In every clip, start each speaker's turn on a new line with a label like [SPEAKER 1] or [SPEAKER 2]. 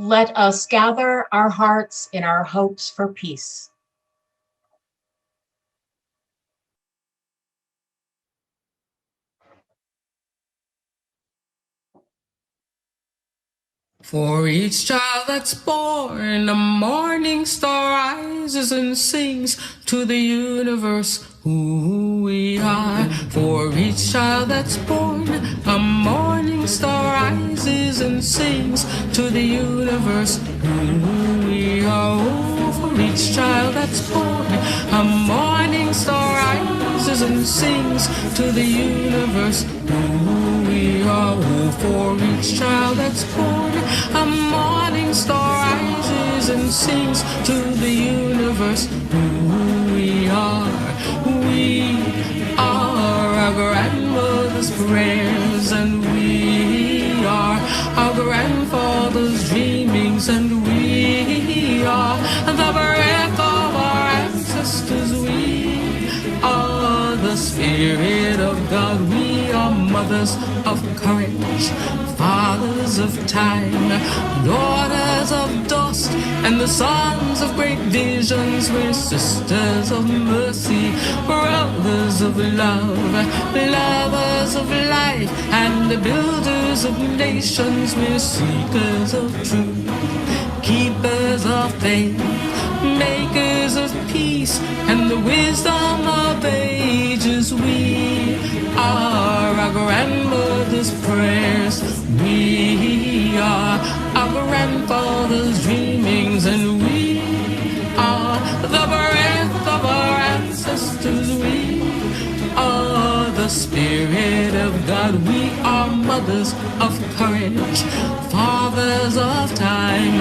[SPEAKER 1] Let us gather our hearts in our hopes for peace.
[SPEAKER 2] For each child that's born, a morning star rises and sings to the universe who we are. For each child that's born, a morning star rises and sings to the universe who we are. Oh, for each child that's born, a morning star rises and sings to the universe who we are. Oh, for each child that's born, a morning star rises and sings to the universe who we are. We are our grandmother's prayers, and we are our grandfather's dreamings, and we are the breath of our ancestors. We are the Spirit of God. We are mothers of courage, fathers of time, daughters of dust, and the sons of great visions. We're sisters of mercy, brothers of love, lovers of life, and the builders of nations. We're seekers of truth, keepers of faith, makers of peace, and the wisdom of ages. We are our grandmother's prayers. We are our grandfather's dreamings, and we are the breath of our ancestors. We are the Spirit of God. We are mothers of courage, fathers of time,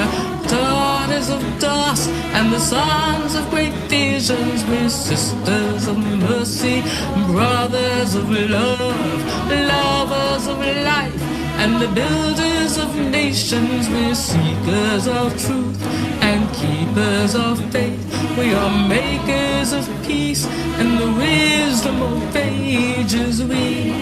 [SPEAKER 2] daughters of dust, and the sons of great visions. We're sisters of mercy, brothers of love, lovers of life, and the builders of nations. We're seekers of truth and keepers of faith. We are makers of peace and the wisdom of ages. We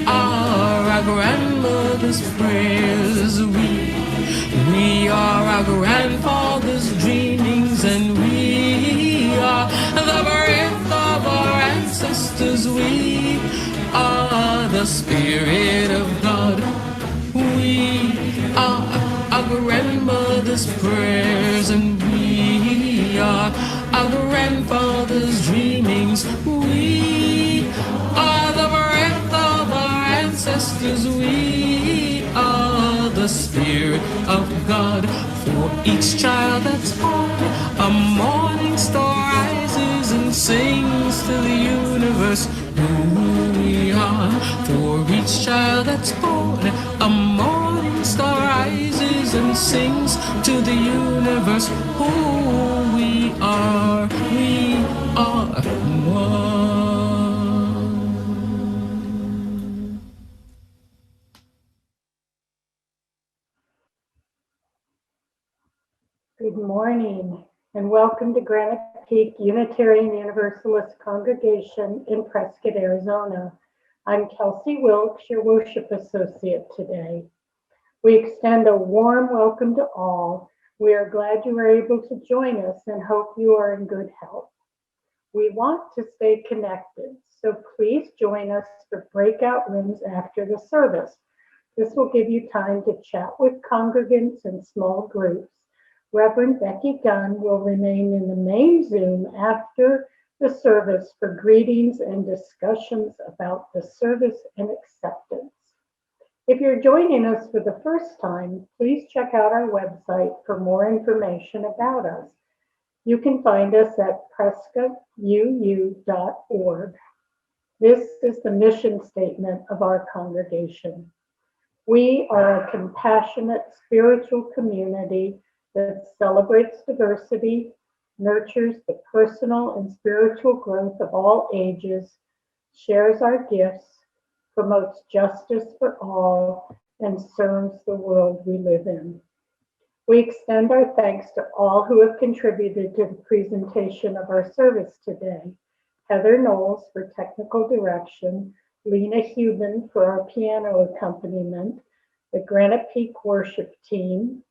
[SPEAKER 2] are our grandmother's prayers. We are our grandfather's dreamings, and we are the breath of our ancestors. We are the Spirit of God. We are our grandmother's prayers, and we are our grandfather's dreamings. We are the breath of our ancestors. We are the Spirit of God. For each child that's born, a morning star rises and sings to the universe who we are. For each child that's born, a morning star rises and sings to the universe who we are. We are one.
[SPEAKER 3] Good morning, and welcome to Granite Peak Unitarian Universalist Congregation in Prescott, Arizona. I'm Kelsey Wilkes, your worship associate today. We extend a warm welcome to all. We are glad you were able to join us and hope you are in good health. We want to stay connected, so please join us for breakout rooms after the service. This will give you time to chat with congregants in small groups. Reverend Becky Gunn will remain in the main Zoom after the service for greetings and discussions about the service and acceptance. If you're joining us for the first time, please check out our website for more information about us. You can find us at prescottuu.org. This is the mission statement of our congregation. We are a compassionate spiritual community that celebrates diversity, nurtures the personal and spiritual growth of all ages, shares our gifts, promotes justice for all, and serves the world we live in. We extend our thanks to all who have contributed to the presentation of our service today. Heather Knowles for technical direction, Lena Huben for our piano accompaniment, the Granite Peak worship team,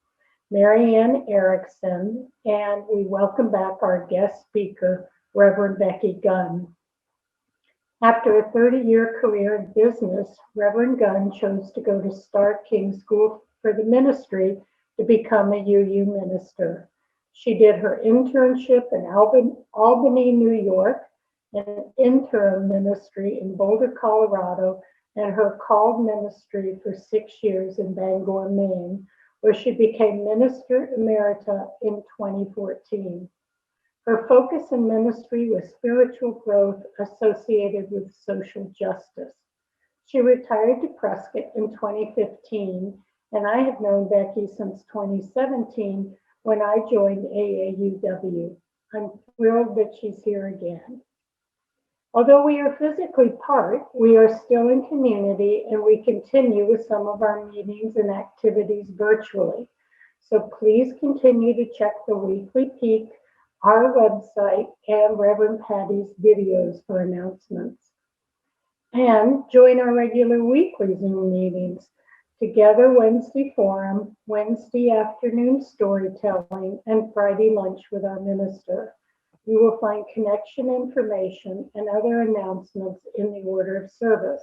[SPEAKER 3] Marianne Erickson, and we welcome back our guest speaker, Reverend Becky Gunn. After a 30-year career in business, Reverend Gunn chose to go to Starr King School for the Ministry to become a UU minister. She did her internship in Albany, New York, an interim ministry in Boulder, Colorado, and her called ministry for 6 years in Bangor, Maine, where she became Minister Emerita in 2014. Her focus in ministry was spiritual growth associated with social justice. She retired to Prescott in 2015, and I have known Becky since 2017 when I joined AAUW. I'm thrilled that she's here again. Although we are physically apart, we are still in community, and we continue with some of our meetings and activities virtually. So please continue to check the weekly peak, our website, and Reverend Patty's videos for announcements. And join our regular weekly Zoom meetings. Together Wednesday forum, Wednesday afternoon storytelling, and Friday lunch with our minister. You will find connection information and other announcements in the order of service.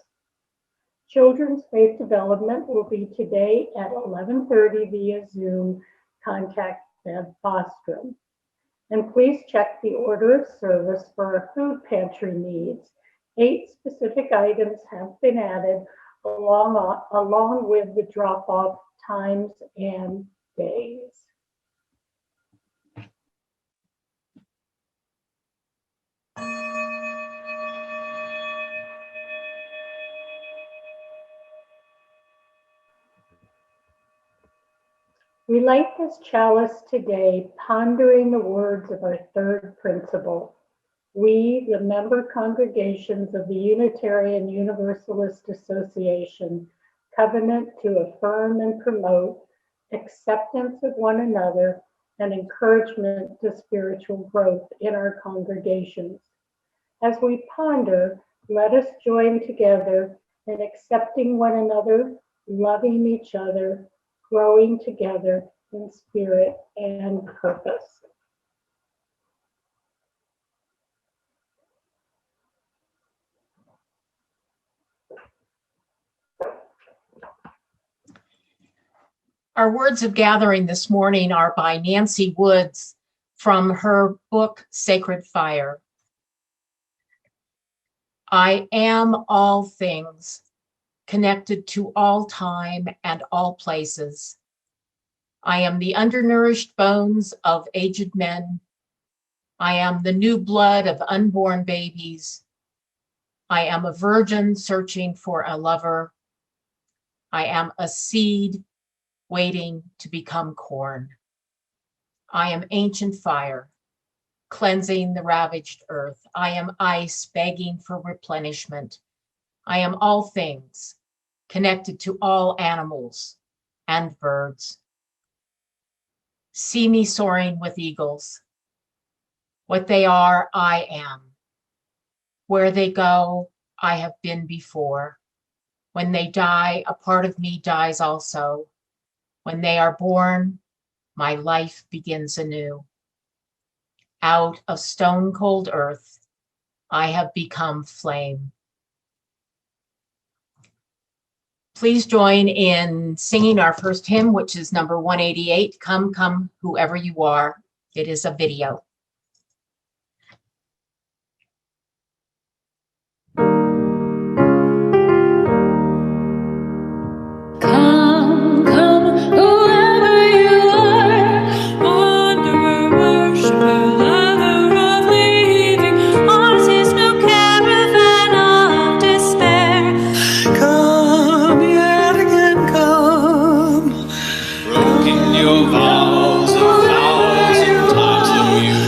[SPEAKER 3] Children's Faith Development will be today at 11:30 via Zoom. Contact Bev Bostrom. And please check the order of service for our food pantry needs. 8 specific items have been added along with the drop-off times and days. We light this chalice today, pondering the words of our third principle. We, the member congregations of the Unitarian Universalist Association, covenant to affirm and promote acceptance of one another and encouragement to spiritual growth in our congregations. As we ponder, let us join together in accepting one another, loving each other, growing together in spirit and purpose.
[SPEAKER 1] Our words of gathering this morning are by Nancy Woods from her book, Sacred Fire. I am all things, connected to all time and all places. I am the undernourished bones of aged men. I am the new blood of unborn babies. I am a virgin searching for a lover. I am a seed waiting to become corn. I am ancient fire, cleansing the ravaged earth. I am ice begging for replenishment. I am all things, connected to all animals and birds. See me soaring with eagles. What they are, I am. Where they go, I have been before. When they die, a part of me dies also. When they are born, my life begins anew. Out of stone cold earth, I have become flame. Please join in singing our first hymn, which is number 188, Come, Come, Whoever You Are. It is a video.
[SPEAKER 4] Come, come, whoever you are, wanderer, worshiper, lover of leaving, artist, no caravan of despair.
[SPEAKER 5] Come yet again, come.
[SPEAKER 6] Broken your vows 1,000 times, though you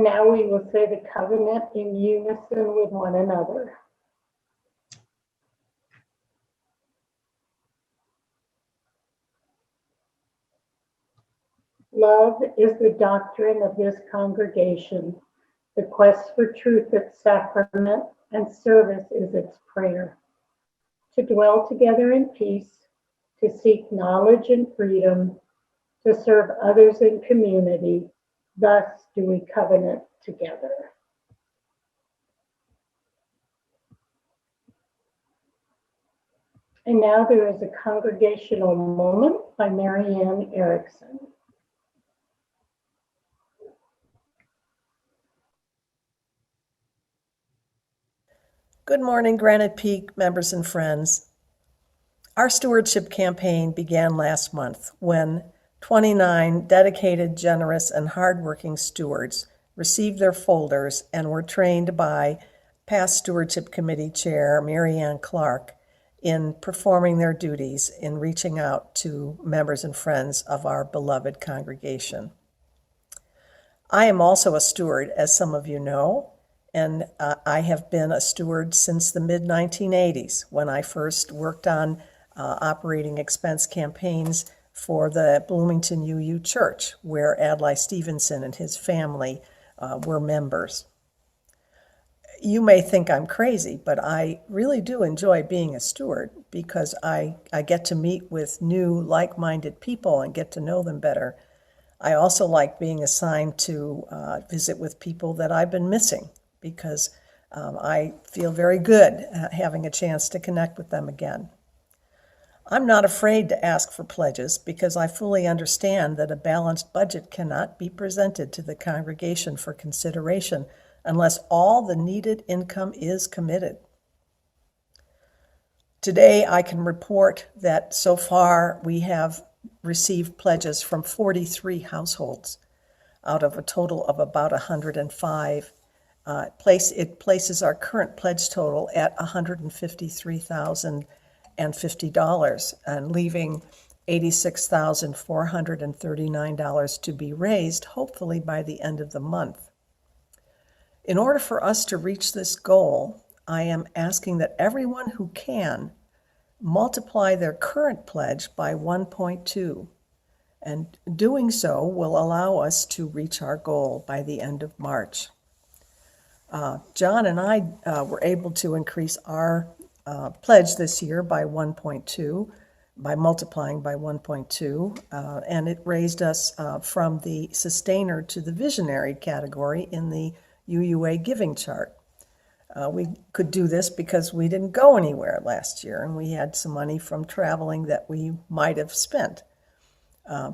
[SPEAKER 3] now we will say the covenant in unison with one another. Love is the doctrine of this congregation. The quest for truth its sacrament, and service is its prayer. To dwell together in peace, to seek knowledge and freedom, to serve others in community, thus do we covenant together. And now there is a congregational moment by Marianne Erickson.
[SPEAKER 6] Good morning, Granite Peak members and friends. Our stewardship campaign began last month when 29 dedicated, generous, and hardworking stewards received their folders and were trained by past Stewardship Committee Chair Marianne Clark in performing their duties in reaching out to members and friends of our beloved congregation. I am also a steward, as some of you know, and I have been a steward since the mid-1980s when I first worked on operating expense campaigns for the Bloomington UU Church, where Adlai Stevenson and his family were members. You may think I'm crazy, but I really do enjoy being a steward because I get to meet with new like-minded people and get to know them better. I also like being assigned to visit with people that I've been missing because I feel very good having a chance to connect with them again. I'm not afraid to ask for pledges because I fully understand that a balanced budget cannot be presented to the congregation for consideration unless all the needed income is committed. Today, I can report that so far we have received pledges from 43 households out of a total of about 105. It places our current pledge total at $153,050 and leaving $86,439 to be raised, hopefully by the end of the month. In order for us to reach this goal, I am asking that everyone who can multiply their current pledge by 1.2, and doing so will allow us to reach our goal by the end of March. John and I were able to increase our pledge this year by 1.2, by multiplying by 1.2, and it raised us from the sustainer to the visionary category in the UUA giving chart. We could do this because we didn't go anywhere last year and we had some money from traveling that we might have spent.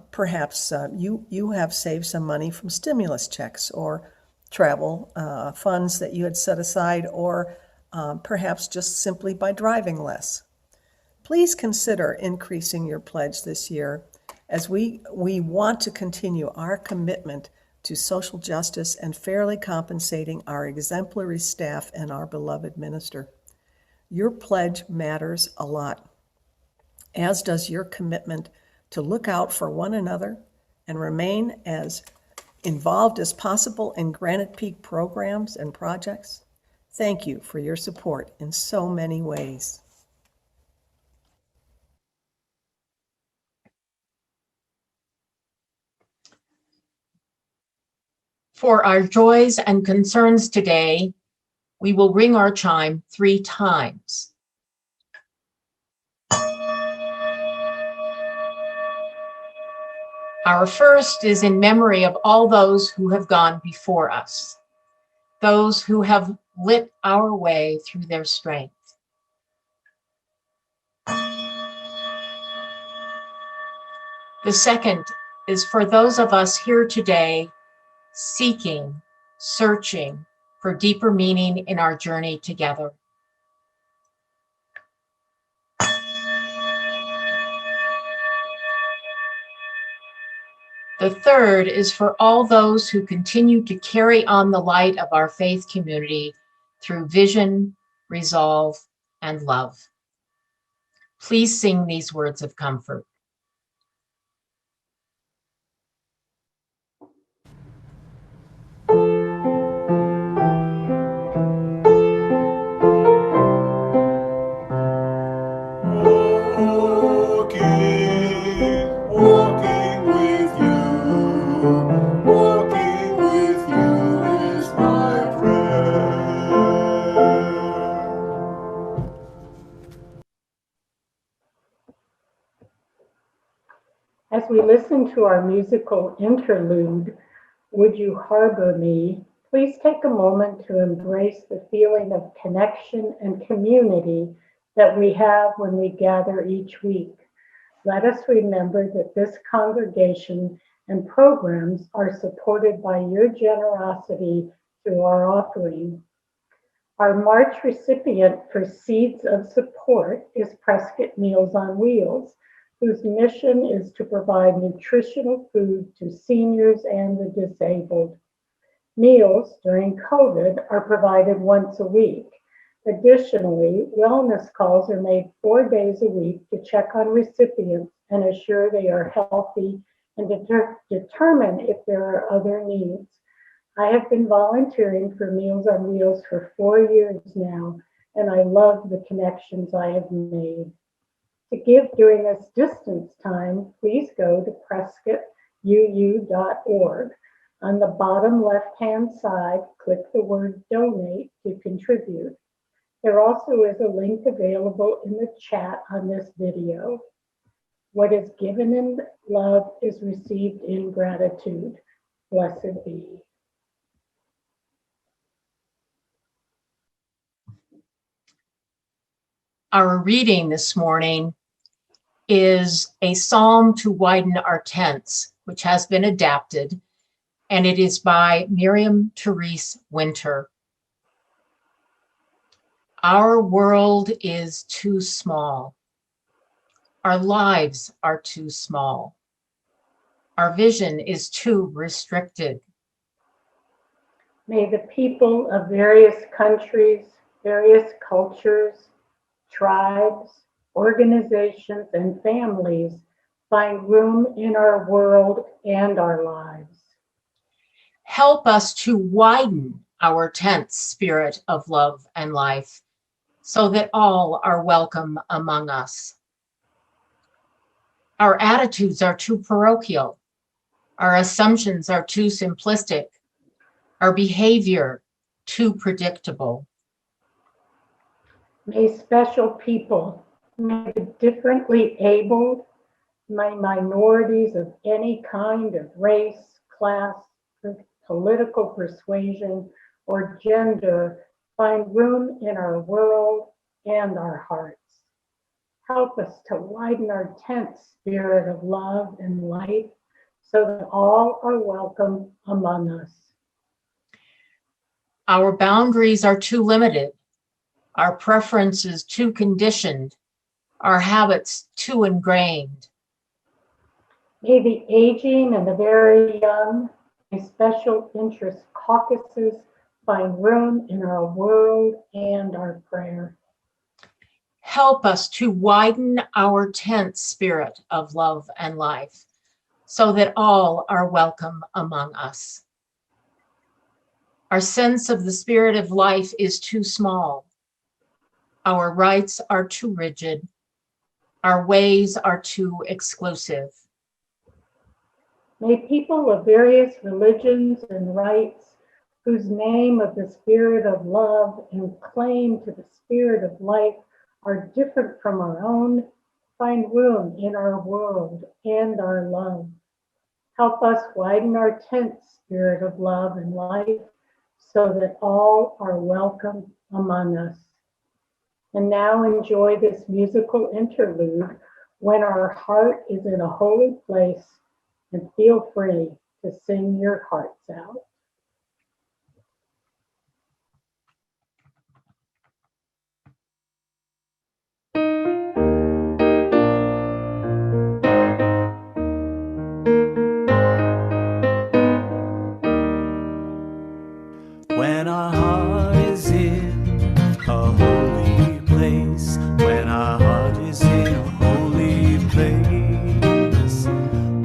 [SPEAKER 6] Perhaps you have saved some money from stimulus checks or travel funds that you had set aside, or perhaps just simply by driving less. Please consider increasing your pledge this year as we want to continue our commitment to social justice and fairly compensating our exemplary staff and our beloved minister. Your pledge matters a lot, as does your commitment to look out for one another and remain as involved as possible in Granite Peak programs and projects. Thank you for your support in so many ways.
[SPEAKER 1] For our joys and concerns today, we will ring our chime 3 times. Our first is in memory of all those who have gone before us, those who have lit our way through their strength. The second is for those of us here today seeking, searching for deeper meaning in our journey together. The third is for all those who continue to carry on the light of our faith community through vision, resolve, and love. Please sing these words of comfort.
[SPEAKER 3] to our musical interlude, Would You Harbor Me, please take a moment to embrace the feeling of connection and community that we have when we gather each week. Let us remember that this congregation and programs are supported by your generosity through our offering. Our March recipient for Seeds of Support is Prescott Meals on Wheels, whose mission is to provide nutritional food to seniors and the disabled. Meals during COVID are provided once a week. Additionally, wellness calls are made 4 days a week to check on recipients and assure they are healthy and determine if there are other needs. I have been volunteering for Meals on Wheels for 4 years now, and I love the connections I have made. To give during this distance time, please go to prescottuu.org. On the bottom left-hand side, click the word Donate to contribute. There also is a link available in the chat on this video. What is given in love is received in gratitude. Blessed be.
[SPEAKER 1] Our reading this morning is a psalm to widen our tents, which has been adapted, and it is by Miriam Therese Winter. Our world is too small. Our lives are too small. Our vision is too restricted.
[SPEAKER 3] May the people of various countries, various cultures, tribes, organizations, and families find room in our world and our lives.
[SPEAKER 1] Help us to widen our tent spirit of love and life so that all are welcome among us. Our attitudes are too parochial. Our assumptions are too simplistic. Our behavior too predictable.
[SPEAKER 3] May special people, may the differently abled, may minorities of any kind of race, class, political persuasion, or gender find room in our world and our hearts. Help us to widen our tent spirit of love and light so that all are welcome among us.
[SPEAKER 1] Our boundaries are too limited. Our preferences too conditioned. Our habits too ingrained.
[SPEAKER 3] May the aging and the very young, may special interest caucuses find room in our world and our prayer.
[SPEAKER 1] Help us to widen our tent spirit of love and life so that all are welcome among us. Our sense of the spirit of life is too small. Our rights are too rigid. Our ways are too exclusive.
[SPEAKER 3] May people of various religions and rites whose name of the spirit of love and claim to the spirit of life are different from our own find room in our world and our love. Help us widen our tent spirit of love and life so that all are welcome among us. And now enjoy this musical interlude when our heart is in a holy place, and feel free to sing your hearts out.
[SPEAKER 5] When our heart is in a holy place, when our heart is in a holy place,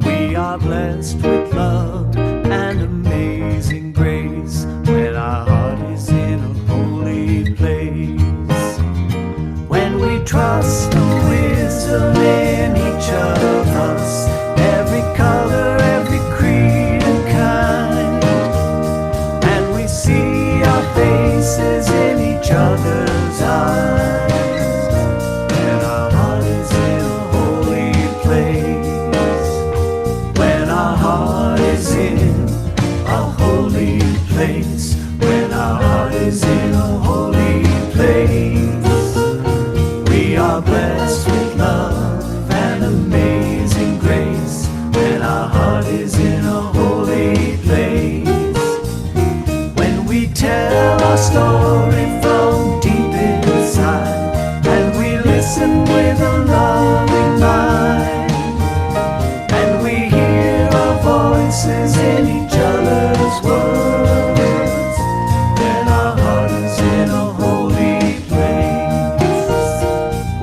[SPEAKER 5] we are blessed with love and amazing each other's words, then our heart is in a holy place.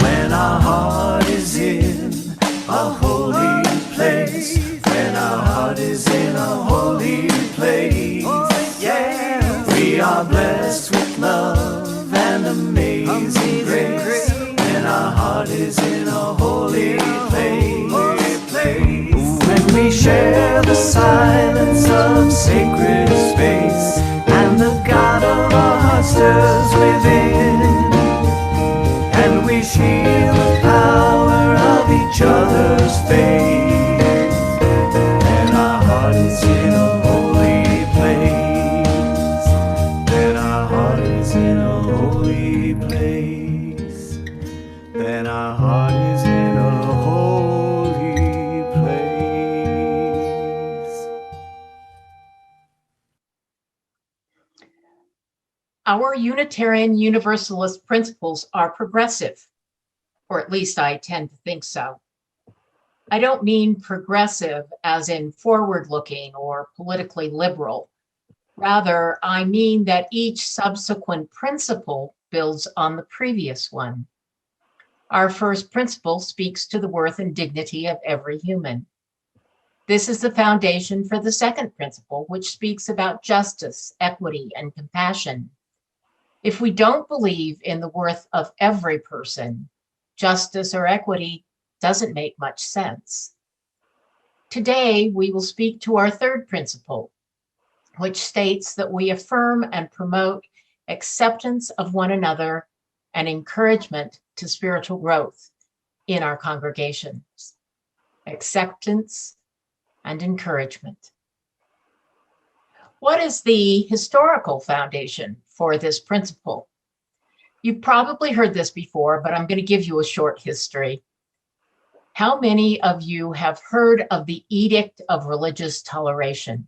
[SPEAKER 5] When our heart is in a holy place, when our heart is in a holy place, yeah, we are blessed with love and amazing grace. When our heart is in a holy place, when we share the silence of sacred space, and the God of our heart stirs within, and we feel the power of each other's faith, then our heart is in a holy place. Then our heart is in a holy place. Then our heart is in a holy place.
[SPEAKER 1] Our Unitarian Universalist principles are progressive, or at least I tend to think so. I don't mean progressive as in forward-looking or politically liberal. Rather, I mean that each subsequent principle builds on the previous one. Our first principle speaks to the worth and dignity of every human. This is the foundation for the second principle, which speaks about justice, equity, and compassion. If we don't believe in the worth of every person, justice or equity doesn't make much sense. Today, we will speak to our third principle, which states that we affirm and promote acceptance of one another and encouragement to spiritual growth in our congregations. Acceptance and encouragement. What is the historical foundation for this principle? You've probably heard this before, but I'm going to give you a short history. How many of you have heard of the Edict of Religious Toleration?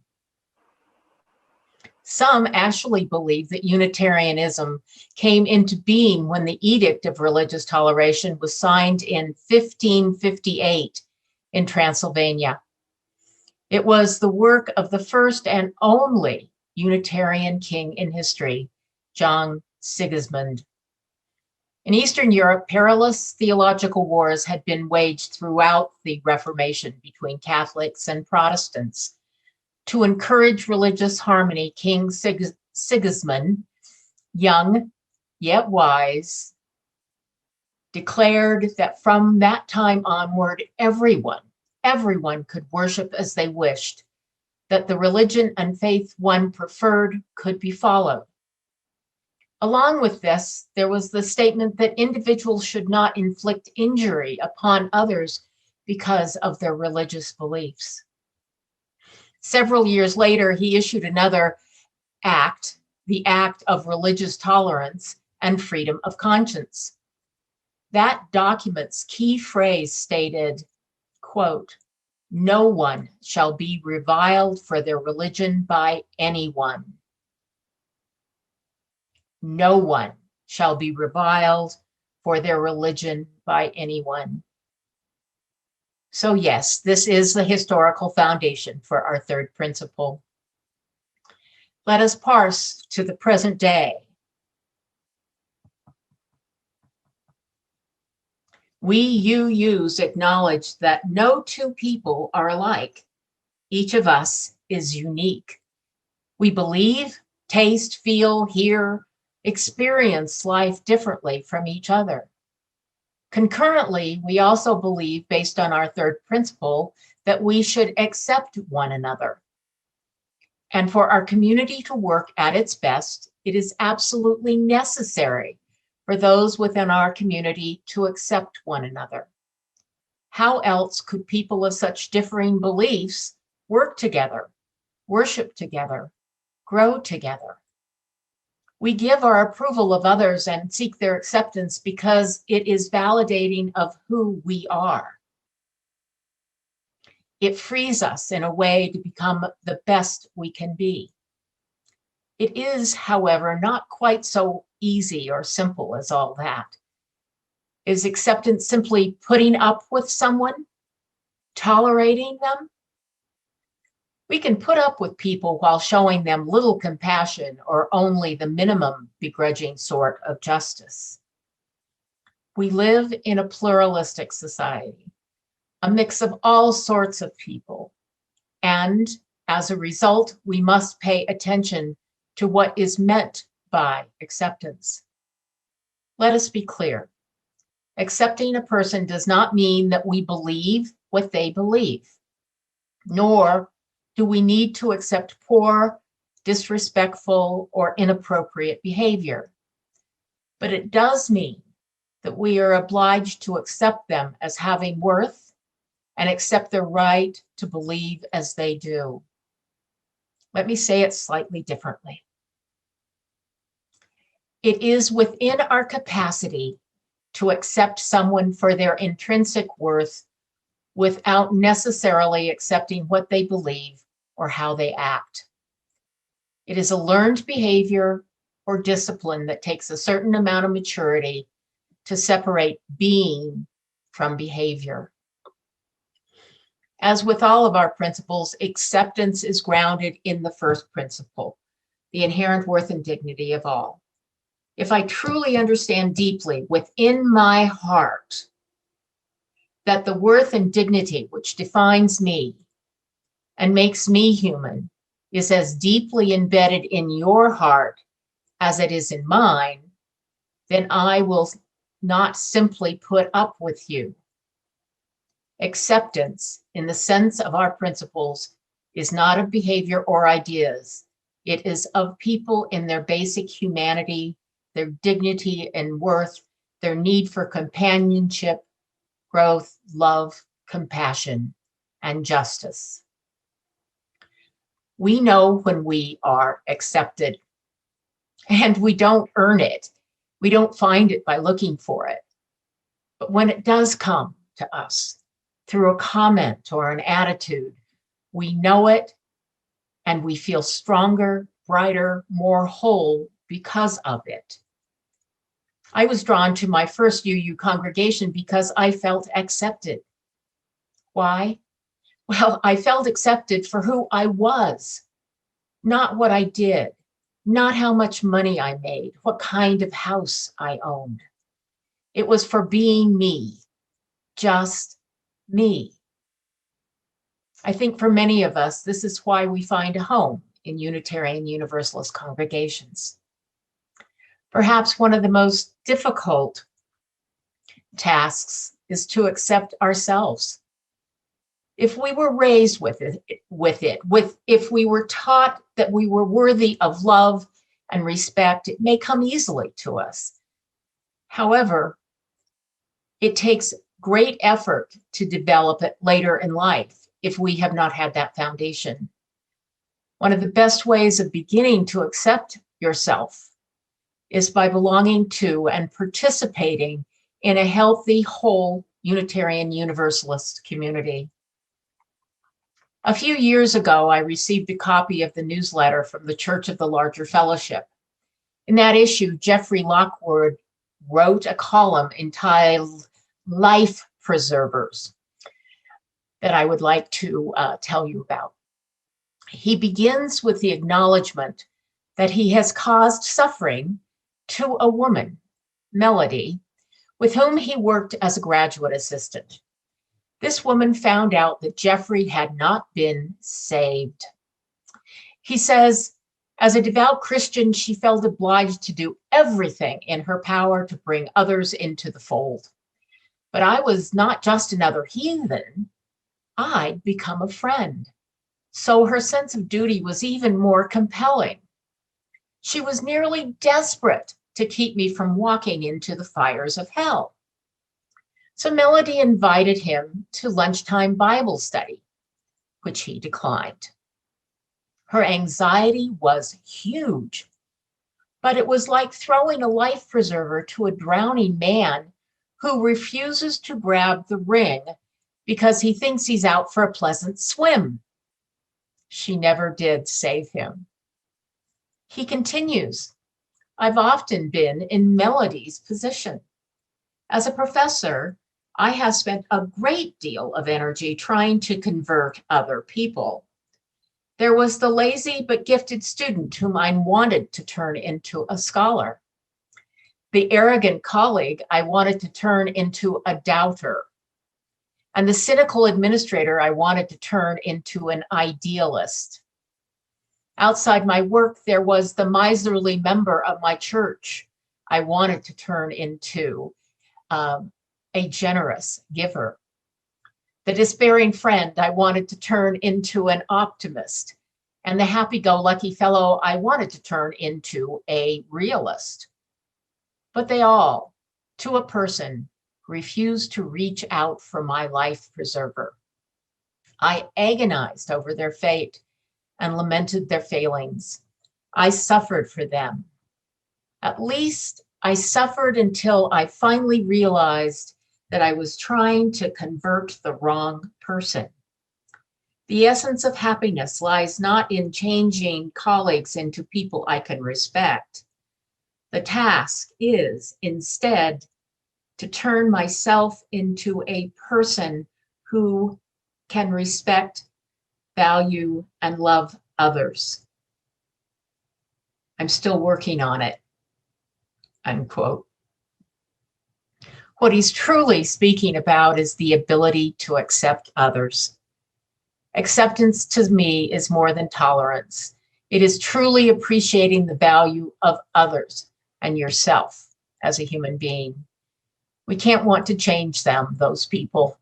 [SPEAKER 1] Some actually believe that Unitarianism came into being when the Edict of Religious Toleration was signed in 1558 in Transylvania. It was the work of the first and only Unitarian king in history, John Sigismund. In Eastern Europe, perilous theological wars had been waged throughout the Reformation between Catholics and Protestants. To encourage religious harmony, King Sigismund, young yet wise, declared that from that time onward, everyone could worship as they wished, that the religion and faith one preferred could be followed. Along with this, there was the statement that individuals should not inflict injury upon others because of their religious beliefs. Several years later, he issued another act, the Act of Religious Tolerance and Freedom of Conscience. That document's key phrase stated, quote, "No one shall be reviled for their religion by anyone. No one shall be reviled for their religion by anyone." So yes, this is the historical foundation for our third principle. Let us parse to the present day. We, yous acknowledge that no two people are alike. Each of us is unique. We believe, taste, feel, hear, experience life differently from each other. Concurrently, we also believe, based on our third principle, that we should accept one another. And for our community to work at its best, it is absolutely necessary for those within our community to accept one another. How else could people of such differing beliefs work together, worship together, grow together? We give our approval of others and seek their acceptance because it is validating of who we are. It frees us in a way to become the best we can be. It is, however, not quite so easy or simple as all that. Is acceptance simply putting up with someone, tolerating them? We can put up with people while showing them little compassion or only the minimum begrudging sort of justice. We live in a pluralistic society, a mix of all sorts of people. And as a result, we must pay attention to what is meant by acceptance. Let us be clear. Accepting a person does not mean that we believe what they believe, nor do we need to accept poor, disrespectful, or inappropriate behavior. But it does mean that we are obliged to accept them as having worth and accept their right to believe as they do. Let me say it slightly differently. It is within our capacity to accept someone for their intrinsic worth without necessarily accepting what they believe or how they act. It is a learned behavior or discipline that takes a certain amount of maturity to separate being from behavior. As with all of our principles, acceptance is grounded in the first principle, the inherent worth and dignity of all. If I truly understand deeply within my heart that the worth and dignity which defines me and makes me human is as deeply embedded in your heart as it is in mine, then I will not simply put up with you. Acceptance, in the sense of our principles, is not of behavior or ideas. It is of people in their basic humanity, their dignity and worth, their need for companionship, growth, love, compassion, and justice. We know when we are accepted, and we don't earn it. We don't find it by looking for it. But when it does come to us through a comment or an attitude, we know it and we feel stronger, brighter, more whole because of it. I was drawn to my first UU congregation because I felt accepted. Why? Well, I felt accepted for who I was, not what I did, not how much money I made, what kind of house I owned. It was for being me, just me. I think for many of us, this is why we find a home in Unitarian Universalist congregations. Perhaps one of the most difficult tasks is to accept ourselves. If we were raised if we were taught that we were worthy of love and respect, it may come easily to us. However, it takes great effort to develop it later in life if we have not had that foundation. One of the best ways of beginning to accept yourself is by belonging to and participating in a healthy, whole Unitarian Universalist community. A few years ago, I received a copy of the newsletter from the Church of the Larger Fellowship. In that issue, Jeffrey Lockwood wrote a column entitled Life Preservers that I would like to tell you about. He begins with the acknowledgement that he has caused suffering to a woman, Melody, with whom he worked as a graduate assistant. This woman found out that Jeffrey had not been saved. He says, as a devout Christian, she felt obliged to do everything in her power to bring others into the fold. But I was not just another heathen, I'd become a friend. So her sense of duty was even more compelling. She was nearly desperate to keep me from walking into the fires of hell. So Melody invited him to lunchtime Bible study, which he declined. Her anxiety was huge, but it was like throwing a life preserver to a drowning man who refuses to grab the ring because he thinks he's out for a pleasant swim. She never did save him. He continues, I've often been in Melody's position. As a professor, I have spent a great deal of energy trying to convert other people. There was the lazy but gifted student whom I wanted to turn into a scholar. The arrogant colleague I wanted to turn into a doubter. And the cynical administrator I wanted to turn into an idealist. Outside my work, there was the miserly member of my church I wanted to turn into a generous giver. The despairing friend I wanted to turn into an optimist, and the happy-go-lucky fellow I wanted to turn into a realist. But they all, to a person, refused to reach out for my life preserver. I agonized over their fate and lamented their failings. I suffered for them. At least I suffered until I finally realized that I was trying to convert the wrong person. The essence of happiness lies not in changing colleagues into people I can respect. The task is instead to turn myself into a person who can respect, value, and love others. I'm still working on it, unquote. What he's truly speaking about is the ability to accept others. Acceptance to me is more than tolerance. It is truly appreciating the value of others and yourself as a human being. We can't want to change them, those people.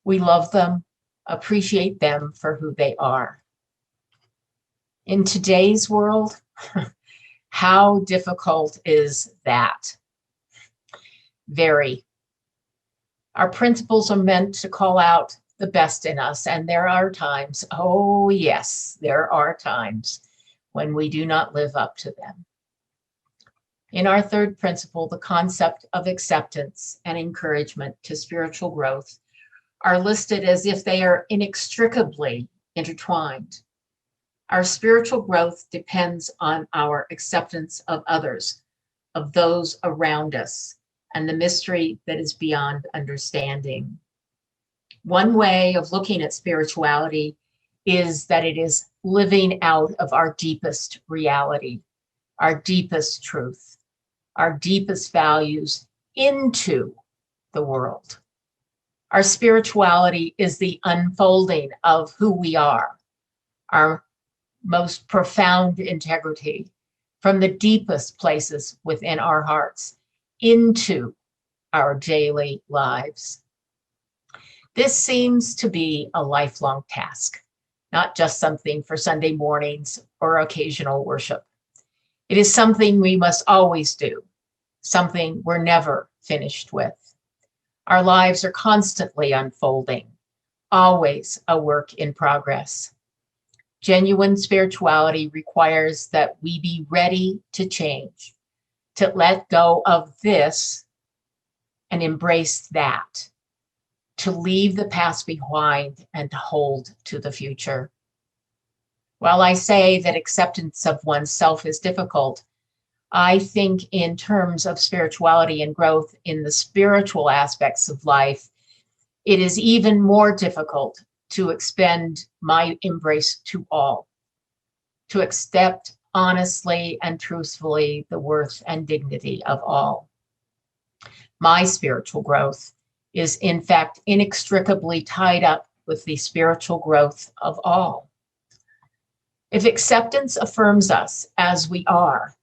[SPEAKER 1] We love them, appreciate them for who they are. In today's world, how difficult is that? Very. Our principles are meant to call out the best in us, and there are times, oh yes, there are times when we do not live up to them. In our third principle, the concept of acceptance and encouragement to spiritual growth are listed as if they are inextricably intertwined. Our spiritual growth depends on our acceptance of others, of those around us, and the mystery that is beyond understanding. One way of looking at spirituality is that it is living out of our deepest reality, our deepest truth, our deepest values into the world. Our spirituality is the unfolding of who we are, our most profound integrity from the deepest places within our hearts into our daily lives. This seems to be a lifelong task, not just something for Sunday mornings or occasional worship. It is something we must always do, something we're never finished with. Our lives are constantly unfolding, always a work in progress. Genuine spirituality requires that we be ready to change, to let go of this and embrace that, to leave the past behind and to hold to the future. While I say that acceptance of oneself is difficult, I think in terms of spirituality and growth in the spiritual aspects of life, it is even more difficult to expend my embrace to all, to accept honestly and truthfully the worth and dignity of all. My spiritual growth is in fact inextricably tied up with the spiritual growth of all. If acceptance affirms us as we are,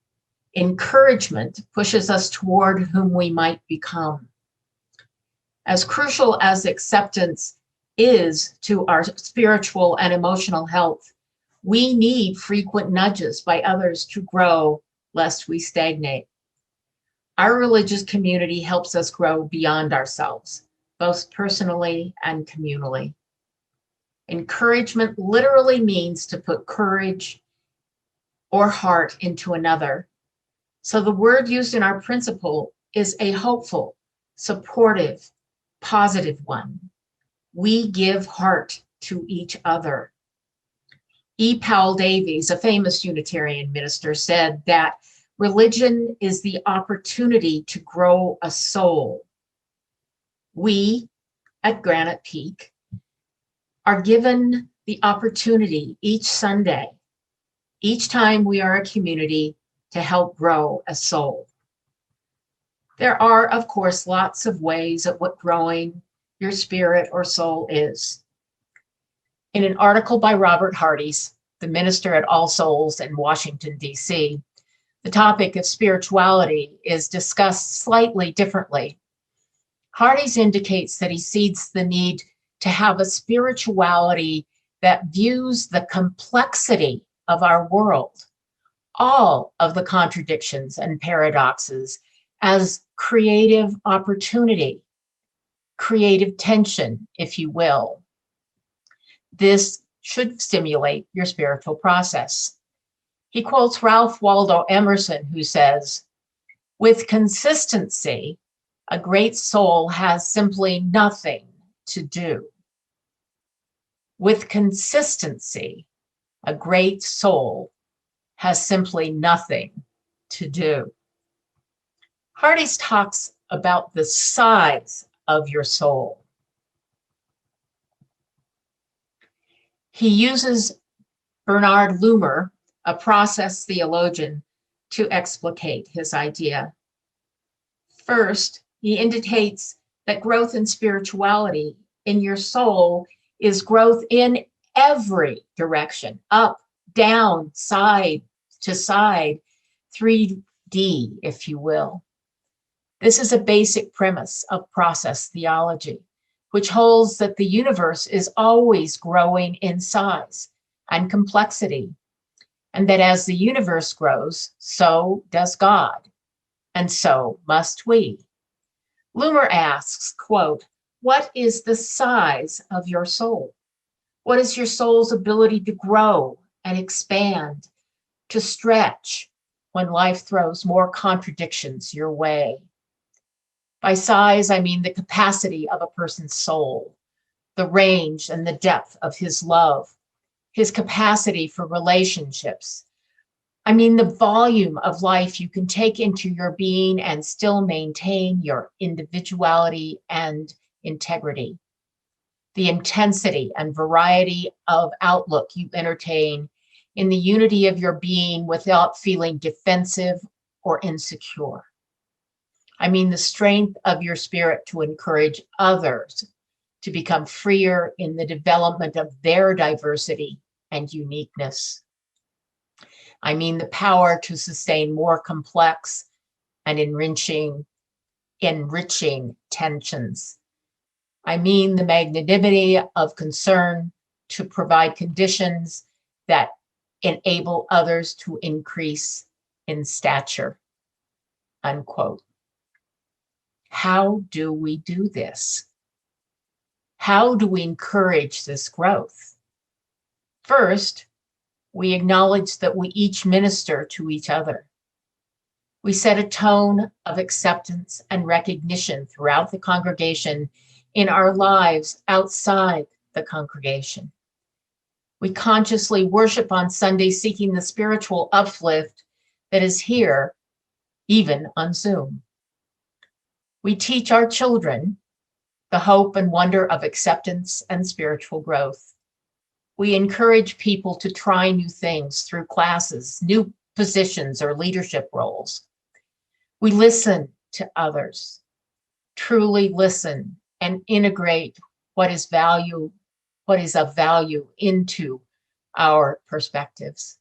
[SPEAKER 1] encouragement pushes us toward whom we might become. As crucial as acceptance is to our spiritual and emotional health, we need frequent nudges by others to grow, lest we stagnate. Our religious community helps us grow beyond ourselves, both personally and communally. Encouragement literally means to put courage or heart into another. So the word used in our principle is a hopeful, supportive, positive one. We give heart to each other. E. Powell Davies, a famous Unitarian minister, said that religion is the opportunity to grow a soul. We at Granite Peak are given the opportunity each Sunday, each time we are a community, to help grow a soul. There are, of course, lots of ways at what growing your spirit or soul is. In an article by Robert Hardy's, the minister at All Souls in Washington, D.C., the topic of spirituality is discussed slightly differently. Hardy's indicates that he sees the need to have a spirituality that views the complexity of our world, all of the contradictions and paradoxes, as creative opportunity, creative tension, if you will. This should stimulate your spiritual process. He quotes Ralph Waldo Emerson, who says, "With consistency, a great soul has simply nothing to do." With consistency, a great soul has simply nothing to do. Hardy's talks about the size of your soul. He uses Bernard Loomer, a process theologian, to explicate his idea. First, he indicates that growth in spirituality in your soul is growth in every direction, up, down, side to side, 3D, if you will. This is a basic premise of process theology, which holds that the universe is always growing in size and complexity, and that as the universe grows, so does God, and so must we. Loomer asks, quote, "What is the size of your soul? What is your soul's ability to grow and expand, to stretch when life throws more contradictions your way?" By size, I mean the capacity of a person's soul, the range and the depth of his love, his capacity for relationships. I mean the volume of life you can take into your being and still maintain your individuality and integrity. The intensity and variety of outlook you entertain in the unity of your being without feeling defensive or insecure. I mean the strength of your spirit to encourage others to become freer in the development of their diversity and uniqueness. I mean the power to sustain more complex and enriching tensions. I mean the magnanimity of concern to provide conditions that enable others to increase in stature, unquote. How do we do this? How do we encourage this growth? First, we acknowledge that we each minister to each other. We set a tone of acceptance and recognition throughout the congregation in our lives outside the congregation. We consciously worship on Sunday, seeking the spiritual uplift that is here, even on Zoom. We teach our children the hope and wonder of acceptance and spiritual growth. We encourage people to try new things through classes, new positions, or leadership roles. We listen to others, truly listen, and integrate what is of value into our perspectives.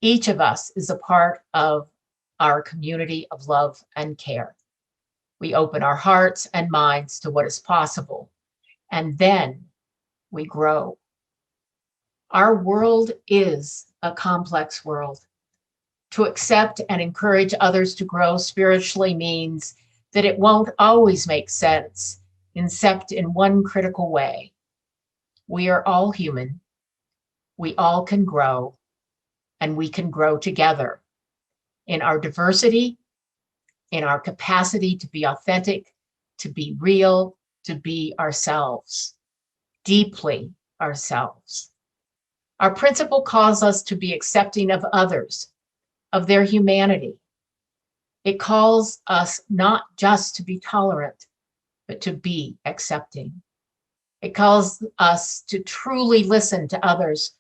[SPEAKER 1] Each of us is a part of our community of love and care. We open our hearts and minds to what is possible, and then we grow. Our world is a complex world. To accept and encourage others to grow spiritually means that it won't always make sense, except in one critical way. We are all human. We all can grow, and we can grow together in our diversity, in our capacity to be authentic, to be real, to be ourselves, deeply ourselves. Our principle calls us to be accepting of others, of their humanity. It calls us not just to be tolerant, but to be accepting. It calls us to truly listen to others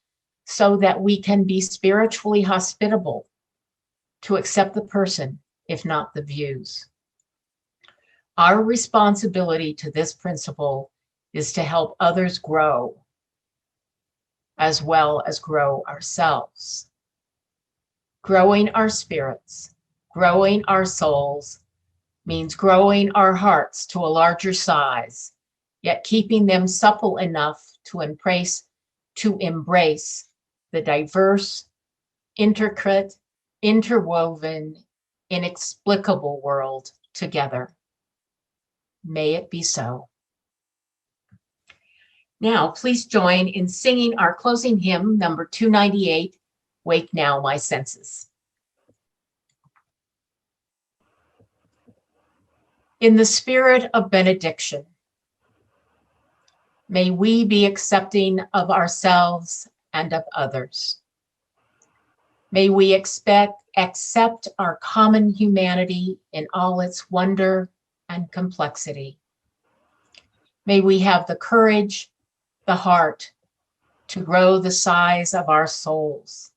[SPEAKER 1] so that we can be spiritually hospitable, to accept the person, if not the views. Our responsibility to this principle is to help others grow, as well as grow ourselves. Growing our spirits, growing our souls, means growing our hearts to a larger size, yet keeping them supple enough to embrace the diverse, intricate, interwoven, inexplicable world together. May it be so. Now, please join in singing our closing hymn, number 298, Wake Now, My Senses. In the spirit of benediction, may we be accepting of ourselves and of others. May we accept our common humanity in all its wonder and complexity. May we have the courage, the heart, to grow the size of our souls.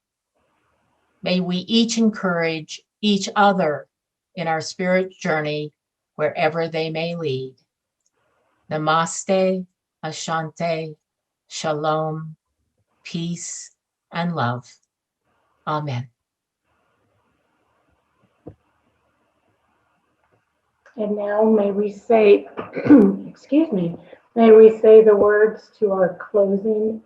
[SPEAKER 1] May we each encourage each other in our spirit journey, wherever they may lead. Namaste, Asante, Shalom, peace, and love. Amen.
[SPEAKER 3] And now may we say, excuse me, may we say the words to our closing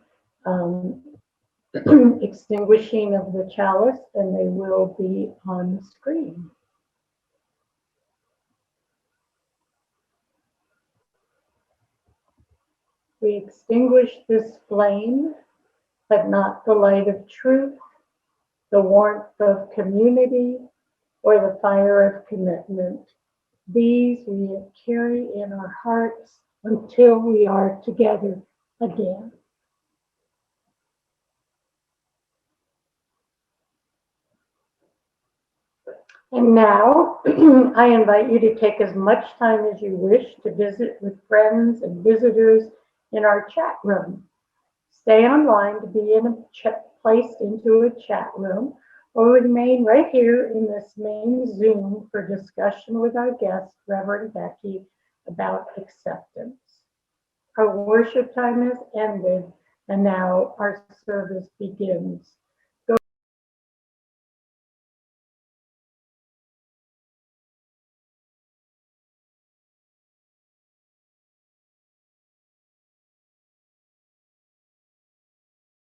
[SPEAKER 3] extinguishing of the chalice, and they will be on the screen. We extinguish this flame, but not the light of truth, the warmth of community, or the fire of commitment. These we carry in our hearts until we are together again. And now I invite you to take as much time as you wish to visit with friends and visitors in our chat room. Stay online to be placed into a chat room, or remain right here in this main Zoom for discussion with our guest, Reverend Becky, about acceptance. Our worship time has ended, and now our service begins.